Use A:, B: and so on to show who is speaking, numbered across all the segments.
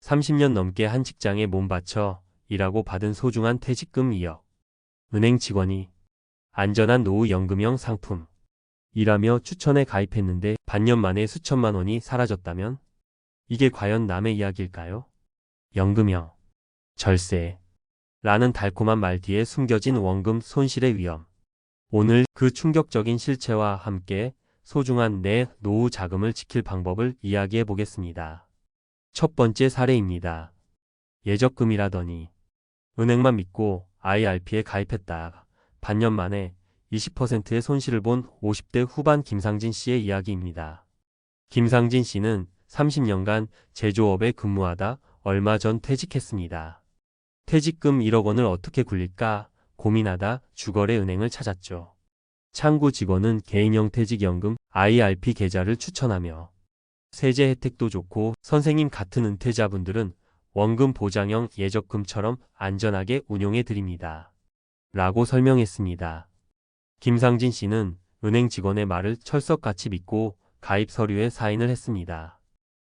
A: 30년 넘게 한 직장에 몸바쳐 일하고 받은 소중한 퇴직금 2억. 은행 직원이 안전한 노후 연금형 상품 이라며 추천에 가입했는데 반년 만에 수천만 원이 사라졌다면? 이게 과연 남의 이야기일까요? 연금형, 절세 라는 달콤한 말 뒤에 숨겨진 원금 손실의 위험. 오늘 그 충격적인 실체와 함께 소중한 내 노후 자금을 지킬 방법을 이야기해 보겠습니다. 첫 번째 사례입니다. 예적금이라더니 은행만 믿고 IRP에 가입했다. 반년 만에 20%의 손실을 본 50대 후반 김상진 씨의 이야기입니다. 김상진 씨는 30년간 제조업에 근무하다 얼마 전 퇴직했습니다. 퇴직금 1억 원을 어떻게 굴릴까 고민하다 주거래 은행을 찾았죠. 창구 직원은 개인형 퇴직연금 IRP 계좌를 추천하며 세제 혜택도 좋고 선생님 같은 은퇴자분들은 원금 보장형 예적금처럼 안전하게 운용해 드립니다. 라고 설명했습니다. 김상진 씨는 은행 직원의 말을 철석같이 믿고 가입 서류에 사인을 했습니다.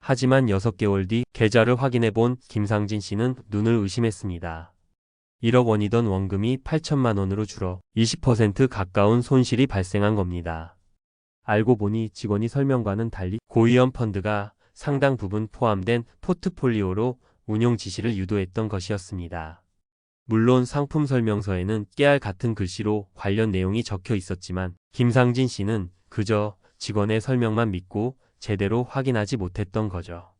A: 하지만 6개월 뒤 계좌를 확인해 본 김상진 씨는 눈을 의심했습니다. 1억 원이던 원금이 8천만 원으로 줄어 20% 가까운 손실이 발생한 겁니다. 알고 보니 직원이 설명과는 달리 고위험 펀드가 상당 부분 포함된 포트폴리오로 운용 지시를 유도했던 것이었습니다. 물론 상품 설명서에는 깨알 같은 글씨로 관련 내용이 적혀 있었지만 김상진 씨는 그저 직원의 설명만 믿고 제대로 확인하지 못했던 거죠.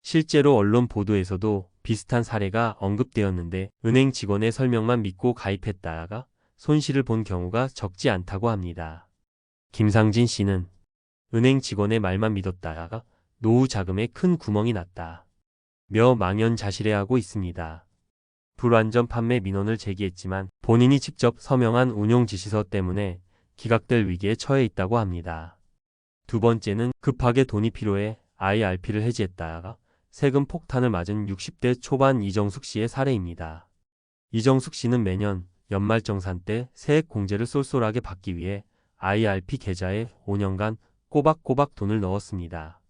A: 실제로 언론 보도에서도 비슷한 사례가 언급되었는데 은행 직원의 설명만 믿고 가입했다가 손실을 본 경우가 적지 않다고 합니다. 김상진 씨는 은행 직원의 말만 믿었다가 노후 자금에 큰 구멍이 났다 며 망연자실해하고 있습니다. 불완전 판매 민원을 제기했지만 본인이 직접 서명한 운용 지시서 때문에 기각될 위기에 처해 있다고 합니다. 두 번째는 급하게 돈이 필요해 IRP를 해지했다가 세금 폭탄을 맞은 60대 초반 이정숙 씨의 사례입니다. 이정숙 씨는 매년 연말정산 때 세액 공제를 쏠쏠하게 받기 위해 IRP 계좌에 5년간 꼬박꼬박 돈을 넣었습니다.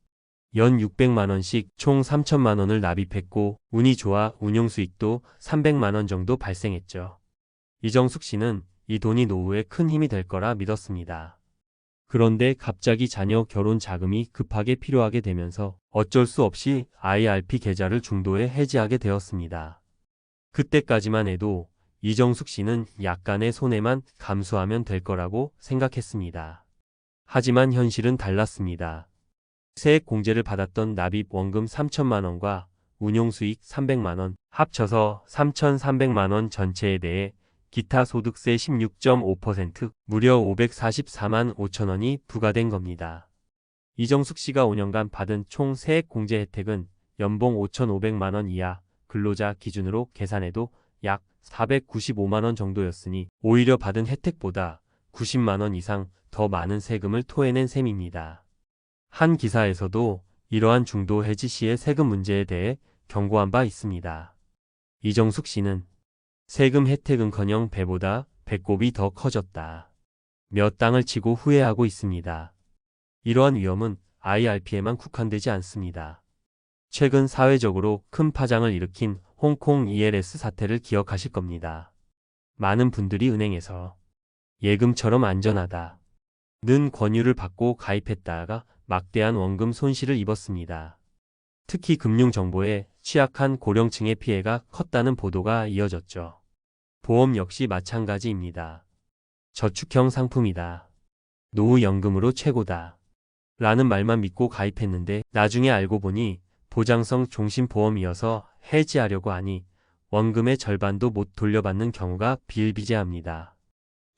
A: 연 600만 원씩 총 3천만 원을 납입했고 운이 좋아 운용 수익도 300만 원 정도 발생했죠. 이정숙 씨는 이 돈이 노후에 큰 힘이 될 거라 믿었습니다. 그런데 갑자기 자녀 결혼 자금이 급하게 필요하게 되면서 어쩔 수 없이 IRP 계좌를 중도에 해지하게 되었습니다. 그때까지만 해도 이정숙 씨는 약간의 손해만 감수하면 될 거라고 생각했습니다. 하지만 현실은 달랐습니다. 세액 공제를 받았던 납입 원금 3천만 원과 운용 수익 300만 원 합쳐서 3,300만 원 전체에 대해 기타 소득세 16.5% 무려 544만 5천 원이 부과된 겁니다. 이정숙 씨가 5년간 받은 총 세액 공제 혜택은 연봉 5,500만 원 이하 근로자 기준으로 계산해도 약 495만 원 정도였으니 오히려 받은 혜택보다 90만 원 이상 더 많은 세금을 토해낸 셈입니다. 한 기사에서도 이러한 중도 해지 시의 세금 문제에 대해 경고한 바 있습니다. 이정숙 씨는 세금 혜택은커녕 배보다 배꼽이 더 커졌다 며 땅을 치고 후회하고 있습니다. 이러한 위험은 IRP에만 국한되지 않습니다. 최근 사회적으로 큰 파장을 일으킨 홍콩 ELS 사태를 기억하실 겁니다. 많은 분들이 은행에서 예금처럼 안전하다 는 권유를 받고 가입했다가 막대한 원금 손실을 입었습니다. 특히 금융정보에 취약한 고령층의 피해가 컸다는 보도가 이어졌죠. 보험 역시 마찬가지입니다. 저축형 상품이다. 노후연금으로 최고다. 라는 말만 믿고 가입했는데 나중에 알고 보니 보장성 종신보험이어서 해지하려고 하니 원금의 절반도 못 돌려받는 경우가 비일비재합니다.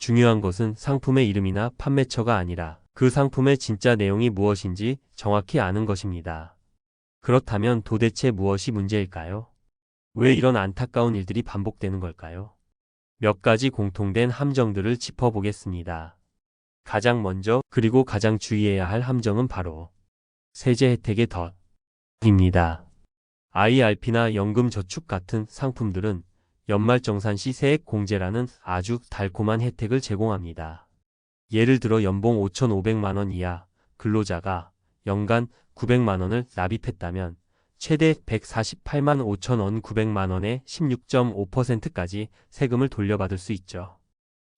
A: 중요한 것은 상품의 이름이나 판매처가 아니라 그 상품의 진짜 내용이 무엇인지 정확히 아는 것입니다. 그렇다면 도대체 무엇이 문제일까요? 왜 이런 안타까운 일들이 반복되는 걸까요? 몇 가지 공통된 함정들을 짚어보겠습니다. 가장 먼저 그리고 가장 주의해야 할 함정은 바로 세제 혜택의 덫입니다. IRP나 연금저축 같은 상품들은 연말정산 시 세액 공제라는 아주 달콤한 혜택을 제공합니다. 예를 들어 연봉 5,500만 원 이하 근로자가 연간 900만 원을 납입했다면 최대 148만 5천 원 900만 원에 16.5%까지 세금을 돌려받을 수 있죠.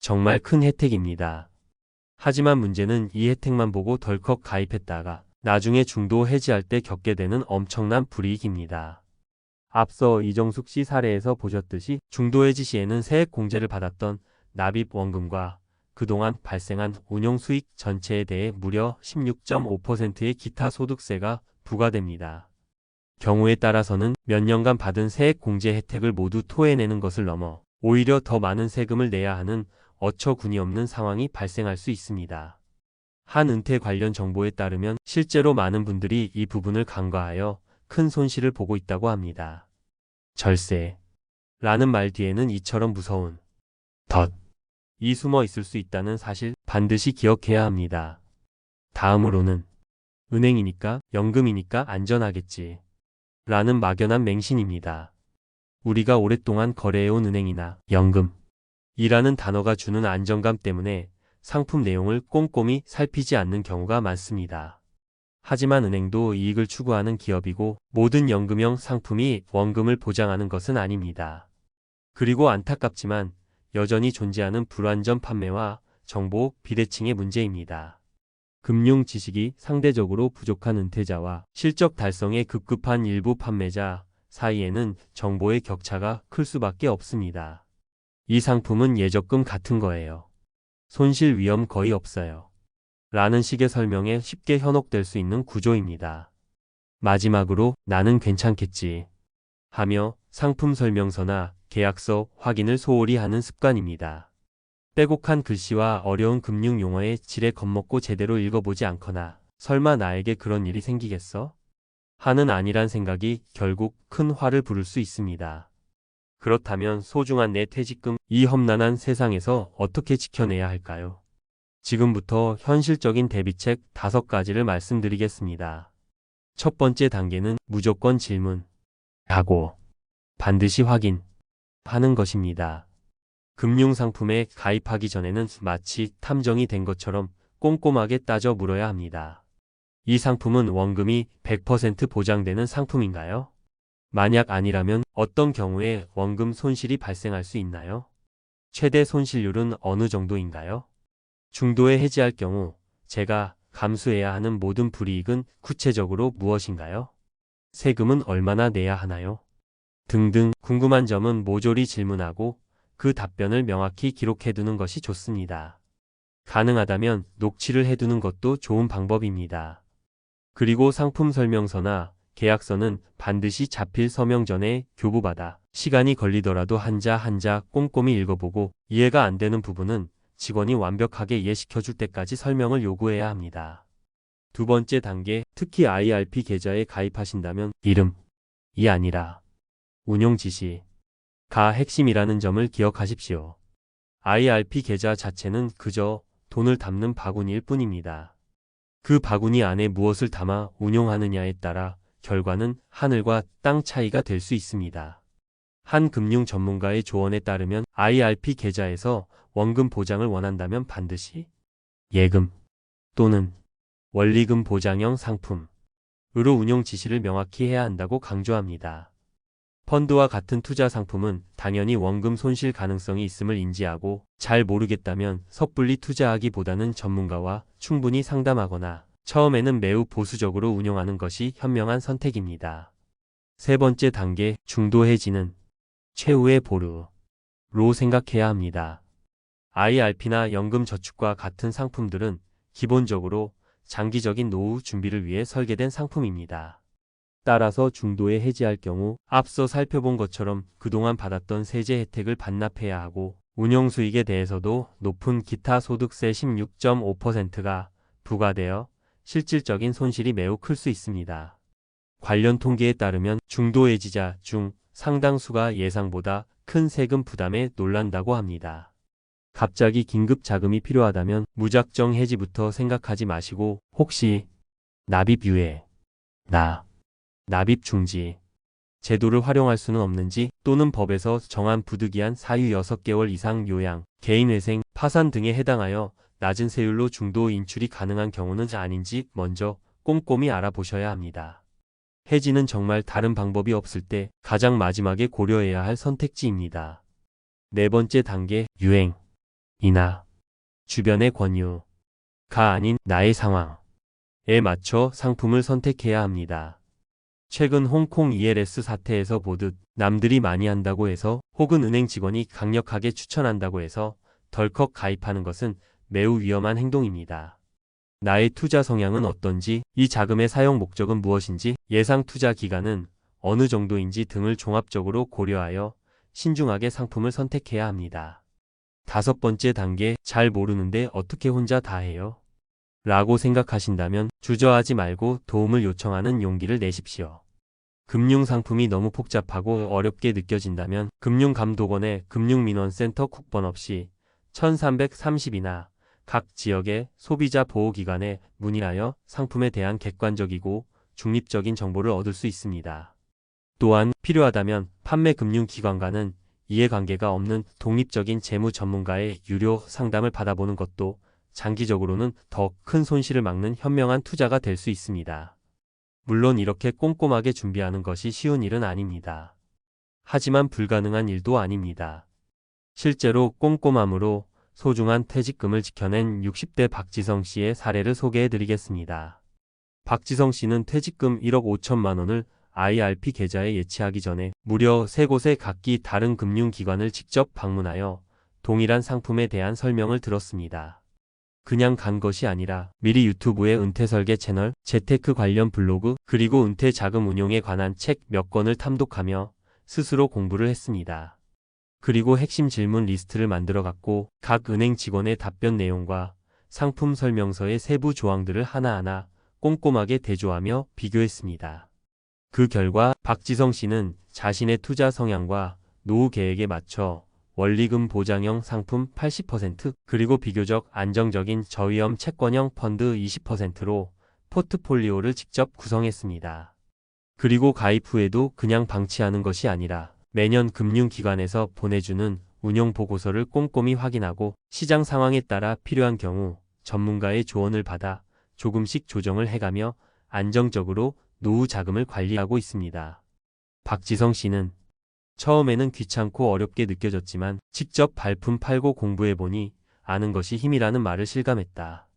A: 정말 큰 혜택입니다. 하지만 문제는 이 혜택만 보고 덜컥 가입했다가 나중에 중도 해지할 때 겪게 되는 엄청난 불이익입니다. 앞서 이정숙 씨 사례에서 보셨듯이 중도 해지 시에는 세액 공제를 받았던 납입 원금과 그동안 발생한 운용 수익 전체에 대해 무려 16.5%의 기타 소득세가 부과됩니다. 경우에 따라서는 몇 년간 받은 세액 공제 혜택을 모두 토해내는 것을 넘어 오히려 더 많은 세금을 내야 하는 어처구니 없는 상황이 발생할 수 있습니다. 한 은퇴 관련 정보에 따르면 실제로 많은 분들이 이 부분을 간과하여 큰 손실을 보고 있다고 합니다. 절세 라는 말 뒤에는 이처럼 무서운 덫이 숨어 있을 수 있다는 사실 반드시 기억해야 합니다. 다음으로는 은행이니까 연금이니까 안전하겠지 라는 막연한 맹신입니다. 우리가 오랫동안 거래해온 은행이나 연금이라는 단어가 주는 안정감 때문에 상품 내용을 꼼꼼히 살피지 않는 경우가 많습니다. 하지만 은행도 이익을 추구하는 기업이고 모든 연금형 상품이 원금을 보장하는 것은 아닙니다. 그리고 안타깝지만 여전히 존재하는 불완전 판매와 정보 비대칭의 문제입니다. 금융 지식이 상대적으로 부족한 은퇴자와 실적 달성에 급급한 일부 판매자 사이에는 정보의 격차가 클 수밖에 없습니다. 이 상품은 예적금 같은 거예요. 손실 위험 거의 없어요. 라는 식의 설명에 쉽게 현혹될 수 있는 구조입니다. 마지막으로 나는 괜찮겠지 하며 상품 설명서나 계약서 확인을 소홀히 하는 습관입니다. 빼곡한 글씨와 어려운 금융 용어에 지레 겁먹고 제대로 읽어보지 않거나 설마 나에게 그런 일이 생기겠어? 하는 안일한 생각이 결국 큰 화를 부를 수 있습니다. 그렇다면 소중한 내 퇴직금 이 험난한 세상에서 어떻게 지켜내야 할까요? 지금부터 현실적인 대비책 5가지를 말씀드리겠습니다. 첫 번째 단계는 무조건 질문하고 반드시 확인하는 것입니다. 금융상품에 가입하기 전에는 마치 탐정이 된 것처럼 꼼꼼하게 따져 물어야 합니다. 이 상품은 원금이 100% 보장되는 상품인가요? 만약 아니라면 어떤 경우에 원금 손실이 발생할 수 있나요? 최대 손실률은 어느 정도인가요? 중도에 해지할 경우 제가 감수해야 하는 모든 불이익은 구체적으로 무엇인가요? 세금은 얼마나 내야 하나요? 등등 궁금한 점은 모조리 질문하고 그 답변을 명확히 기록해두는 것이 좋습니다. 가능하다면 녹취를 해두는 것도 좋은 방법입니다. 그리고 상품 설명서나 계약서는 반드시 자필 서명 전에 교부받아 시간이 걸리더라도 한자 한자 꼼꼼히 읽어보고 이해가 안 되는 부분은 직원이 완벽하게 이해시켜줄 때까지 설명을 요구해야 합니다. 두 번째 단계, 특히 IRP 계좌에 가입하신다면 이름이 아니라 운용 지시가 핵심이라는 점을 기억하십시오. IRP 계좌 자체는 그저 돈을 담는 바구니일 뿐입니다. 그 바구니 안에 무엇을 담아 운용하느냐에 따라 결과는 하늘과 땅 차이가 될 수 있습니다. 한 금융 전문가의 조언에 따르면 IRP 계좌에서 원금 보장을 원한다면 반드시 예금 또는 원리금 보장형 상품으로 운용 지시를 명확히 해야 한다고 강조합니다. 펀드와 같은 투자 상품은 당연히 원금 손실 가능성이 있음을 인지하고 잘 모르겠다면 섣불리 투자하기보다는 전문가와 충분히 상담하거나 처음에는 매우 보수적으로 운용하는 것이 현명한 선택입니다. 세 번째 단계, 중도 해지는 최후의 보루로 생각해야 합니다. IRP나 연금저축과 같은 상품들은 기본적으로 장기적인 노후 준비를 위해 설계된 상품입니다. 따라서 중도에 해지할 경우 앞서 살펴본 것처럼 그동안 받았던 세제 혜택을 반납해야 하고 운용 수익에 대해서도 높은 기타 소득세 16.5%가 부과되어 실질적인 손실이 매우 클 수 있습니다. 관련 통계에 따르면 중도 해지자 중 상당수가 예상보다 큰 세금 부담에 놀란다고 합니다. 갑자기 긴급 자금이 필요하다면 무작정 해지부터 생각하지 마시고 혹시 납입 유예, 납입 중지 제도를 활용할 수는 없는지 또는 법에서 정한 부득이한 사유 6개월 이상 요양, 개인회생, 파산 등에 해당하여 낮은 세율로 중도 인출이 가능한 경우는 아닌지 먼저 꼼꼼히 알아보셔야 합니다. 해지는 정말 다른 방법이 없을 때 가장 마지막에 고려해야 할 선택지입니다. 네 번째 단계, 유행. 이나 주변의 권유가 아닌 나의 상황에 맞춰 상품을 선택해야 합니다. 최근 홍콩 ELS 사태에서 보듯 남들이 많이 한다고 해서 혹은 은행 직원이 강력하게 추천한다고 해서 덜컥 가입하는 것은 매우 위험한 행동입니다. 나의 투자 성향은 어떤지, 이 자금의 사용 목적은 무엇인지, 예상 투자 기간은 어느 정도인지 등을 종합적으로 고려하여 신중하게 상품을 선택해야 합니다. 다섯 번째 단계, 잘 모르는데 어떻게 혼자 다 해요? 라고 생각하신다면 주저하지 말고 도움을 요청하는 용기를 내십시오. 금융상품이 너무 복잡하고 어렵게 느껴진다면 금융감독원의 금융민원센터 국번 없이 1330이나 각 지역의 소비자 보호기관에 문의하여 상품에 대한 객관적이고 중립적인 정보를 얻을 수 있습니다. 또한 필요하다면 판매금융기관과는 이해관계가 없는 독립적인 재무 전문가의 유료 상담을 받아보는 것도 장기적으로는 더 큰 손실을 막는 현명한 투자가 될 수 있습니다. 물론 이렇게 꼼꼼하게 준비하는 것이 쉬운 일은 아닙니다. 하지만 불가능한 일도 아닙니다. 실제로 꼼꼼함으로 소중한 퇴직금을 지켜낸 60대 박지성 씨의 사례를 소개해 드리겠습니다. 박지성 씨는 퇴직금 1억 5천만 원을 IRP 계좌에 예치하기 전에 무려 3곳의 각기 다른 금융기관을 직접 방문하여 동일한 상품에 대한 설명을 들었습니다. 그냥 간 것이 아니라 미리 유튜브의 은퇴설계 채널, 재테크 관련 블로그, 그리고 은퇴 자금 운용에 관한 책 몇 권을 탐독하며 스스로 공부를 했습니다. 그리고 핵심 질문 리스트를 만들어갔고 각 은행 직원의 답변 내용과 상품 설명서의 세부 조항들을 하나하나 꼼꼼하게 대조하며 비교했습니다. 그 결과 박지성 씨는 자신의 투자 성향과 노후 계획에 맞춰 원리금 보장형 상품 80% 그리고 비교적 안정적인 저위험 채권형 펀드 20%로 포트폴리오를 직접 구성했습니다. 그리고 가입 후에도 그냥 방치하는 것이 아니라 매년 금융기관에서 보내주는 운용 보고서를 꼼꼼히 확인하고 시장 상황에 따라 필요한 경우 전문가의 조언을 받아 조금씩 조정을 해가며 안정적으로 노후 자금을 관리하고 있습니다. 박지성 씨는 처음에는 귀찮고 어렵게 느껴졌지만 직접 발품 팔고 공부해보니 아는 것이 힘이라는 말을 실감했다.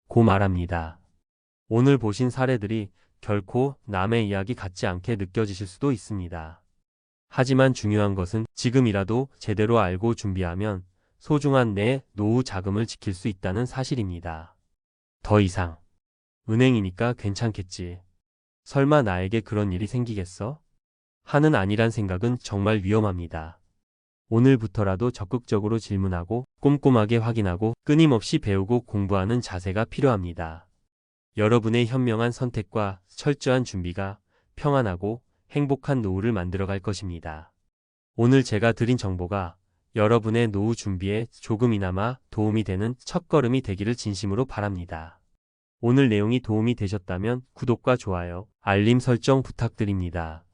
A: 고 말합니다. 오늘 보신 사례들이 결코 남의 이야기 같지 않게 느껴지실 수도 있습니다. 하지만 중요한 것은 지금이라도 제대로 알고 준비하면 소중한 내 노후 자금을 지킬 수 있다는 사실입니다. 더 이상 은행이니까 괜찮겠지. 설마 나에게 그런 일이 생기겠어? 하는 아니란 생각은 정말 위험합니다. 오늘부터라도 적극적으로 질문하고 꼼꼼하게 확인하고 끊임없이 배우고 공부하는 자세가 필요합니다. 여러분의 현명한 선택과 철저한 준비가 평안하고 행복한 노후를 만들어갈 것입니다. 오늘 제가 드린 정보가 여러분의 노후 준비에 조금이나마 도움이 되는 첫걸음이 되기를 진심으로 바랍니다. 오늘 내용이 도움이 되셨다면 구독과 좋아요, 알림 설정 부탁드립니다.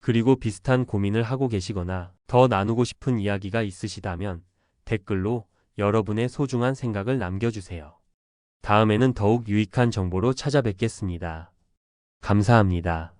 A: 그리고 비슷한 고민을 하고 계시거나 더 나누고 싶은 이야기가 있으시다면 댓글로 여러분의 소중한 생각을 남겨주세요. 다음에는 더욱 유익한 정보로 찾아뵙겠습니다. 감사합니다.